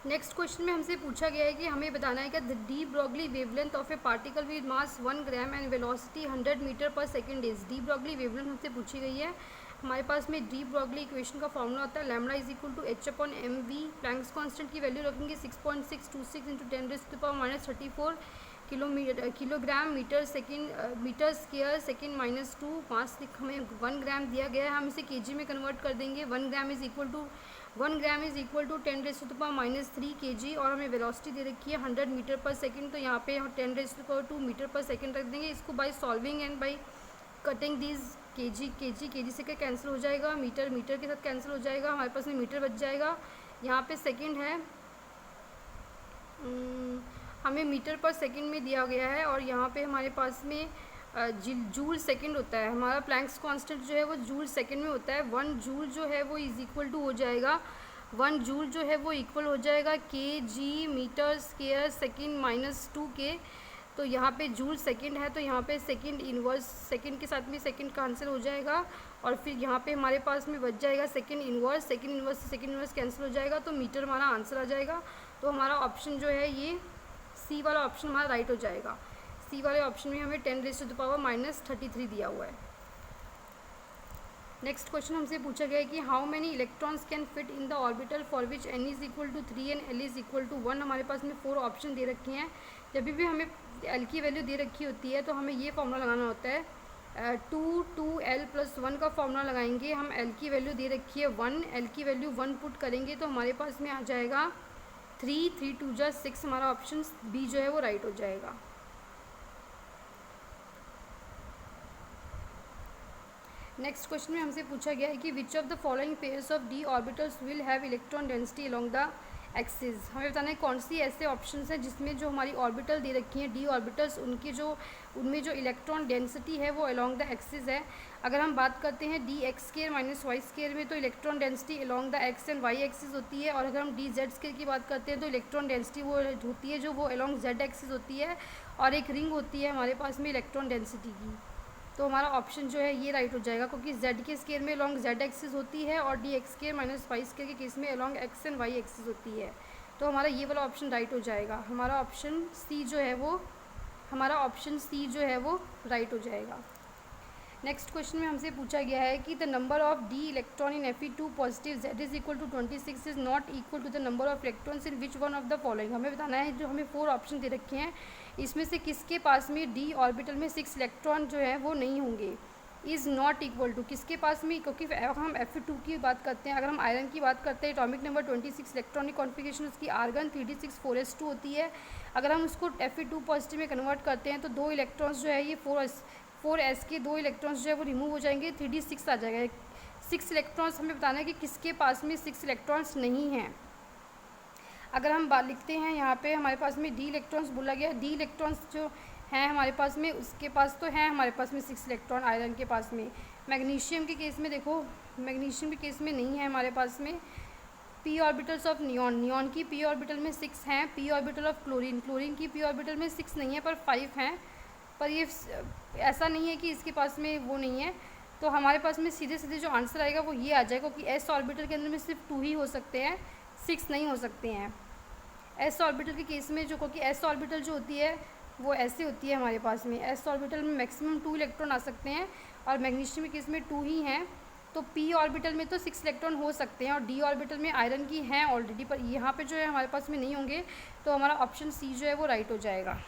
Next question में हमसे पूछा गया है कि हमें बताना है कि the de Broglie wavelength of a particle with mass 1 gram and velocity 100 metre पर second is. De Broglie wavelength हमसे पूछी गई है। हमारे पास में डी ब्रॉगली इक्वेशन का फॉर्मूला होता है lambda is equal to h upon m v. Planck's constant की वैल्यू रखेंगे 6.626 into 10⁻⁻³ kilogram metre second metre square second minus 2। Mass हमें 1 ग्राम दिया गया है, हम इसे केजी में कन्वर्ट कर देंगे। 1 gram is equal to 10⁻³ kg और हमें वेलोसिटी दे रखी है 100 मीटर पर सेकेंड। तो यहाँ पे हम 10⁻² मीटर पर सेकेंड रख देंगे। इसको by solving and by cutting these KG से क्या कैंसिल हो जाएगा, मीटर के साथ कैंसिल हो जाएगा, हमारे पास में मीटर बच जाएगा। यहाँ पे सेकेंड है, हमें मीटर पर सेकेंड में दिया गया है और यहाँ पे हमारे पास में जूल सेकेंड होता है। हमारा प्लैंक्स कांस्टेंट जो है वो जूल सेकेंड में होता है। 1 जूल जो है वो इज इक्वल टू हो जाएगा 1 जूल जो है वो इक्वल हो जाएगा kg metre square second minus 2 के। तो यहाँ पे जूल सेकेंड है तो यहाँ पे सेकेंड इन्वर्स, सेकेंड के साथ में सेकेंड कैंसिल हो जाएगा और फिर यहाँ पे हमारे पास में बच जाएगा सेकेंड इन्वर्स से सेकेंड इन्वर्स कैंसिल हो जाएगा तो मीटर हमारा आंसर आ जाएगा। तो हमारा ऑप्शन जो है ये सी वाला ऑप्शन हमारा राइट हो जाएगा। सी वाले ऑप्शन में हमें 10⁻⁻³ दिया हुआ है। नेक्स्ट क्वेश्चन हमसे पूछा गया है कि how many electrons can fit in the orbital for which n is equal to 3 and l is equal to 1। हमारे पास में 4 ऑप्शन दे रखे हैं। जब भी हमें l की वैल्यू दे रखी होती है तो हमें ये फॉर्मूला लगाना होता है 2l+1 का फॉर्मूला लगाएंगे। हम l की वैल्यू दे रखी है 1, l की वैल्यू 1 पुट करेंगे तो हमारे पास में आ जाएगा 3, 3 2 जा 6। हमारा ऑप्शन बी जो है वो राइट हो जाएगा। नेक्स्ट क्वेश्चन में हमसे पूछा गया है कि which of the following pairs of D orbitals will have electron density along the axis. हमें बताना है कौन सी ऐसे ऑप्शंस हैं जिसमें जो हमारी ऑर्बिटल दे रखी हैं डी ऑर्बिटल्स उनमें जो इलेक्ट्रॉन डेंसिटी है वो अलोंग द एक्सिस है। अगर हम बात करते हैं D X square minus Y square में तो electron density along the X and Y axis होती है। और अगर हम डी जेड स्क्वायर की बात करते हैं तो इलेक्ट्रॉन डेंसिटी वो होती है जो वो अलोंग जेड एक्सिस होती है। और एक रिंग होती है हमारे पास में इलेक्ट्रॉन डेंसिटी की। तो हमारा ऑप्शन जो है ये राइट हो जाएगा क्योंकि z के स्केयर में अलॉन्ग z एक्सिस होती है और D X square minus Y square के केस में along x and y axis होती है। तो हमारा ये वाला ऑप्शन राइट हो जाएगा। हमारा ऑप्शन सी जो है वो राइट हो जाएगा। नेक्स्ट क्वेश्चन में हमसे पूछा गया है कि the number of D electron in Fe2 positive z is equal to 26 is not equal to the number of electrons in which one of the following. हमें बताना है जो हमें 4 ऑप्शन दे रखे हैं इसमें से किसके पास में डी ऑर्बिटल में 6 इलेक्ट्रॉन जो है वो नहीं होंगे। इज़ नॉट इक्वल टू किसके पास में, क्योंकि अगर हम Fe2 की बात करते हैं, अगर हम आयरन की बात करते हैं एटॉमिक नंबर 26 इलेक्ट्रॉनिक कॉन्फ़िगरेशन उसकी आर्गन 3d6 होती है। अगर हम उसको Fe2 पॉजिटिव में कन्वर्ट करते हैं तो 2 इलेक्ट्रॉन्स जो है ये 4s के 2 इलेक्ट्रॉन्स जो है वो रिमूव हो जाएंगे, 3d6 आ जाएगा। 6 इलेक्ट्रॉन्स हमें बताना है कि किसके पास में 6 इलेक्ट्रॉन्स नहीं हैं। अगर हम बात लिखते हैं यहाँ पे हमारे पास में डी इलेक्ट्रॉन्स बोला गया, डी इलेक्ट्रॉन्स जो हैं हमारे पास में उसके पास तो हैं हमारे पास में 6 इलेक्ट्रॉन आयरन के पास में। मैग्नीशियम के केस में देखो, मैग्नीशियम के केस में नहीं है हमारे पास में। पी ऑर्बिटल्स ऑफ नियॉन की पी ऑर्बिटल में 6 हैं। पी ऑर्बिटल ऑफ क्लोरीन की पी ऑर्बिटल में 6 नहीं है पर 5 हैं। पर ये ऐसा नहीं है कि इसके पास में वो नहीं है। तो हमारे पास में सीधे जो आंसर आएगा वो ये आ जाएगा क्योंकि एस ऑर्बिटल के अंदर में सिर्फ 2 ही हो सकते हैं, 6 नहीं हो सकते हैं। एस ऑर्बिटल के केस में जो, क्योंकि एस ऑर्बिटल जो होती है वो ऐसे होती है हमारे पास में, एस ऑर्बिटल में मैक्सिमम 2 इलेक्ट्रॉन आ सकते हैं और मैग्नीशियम के केस में 2 ही हैं। तो पी ऑर्बिटल में तो 6 इलेक्ट्रॉन हो सकते हैं और डी ऑर्बिटल में आयरन की हैं ऑलरेडी, पर यहाँ पे जो है हमारे पास में नहीं होंगे। तो हमारा ऑप्शन सी जो है वो राइट हो जाएगा।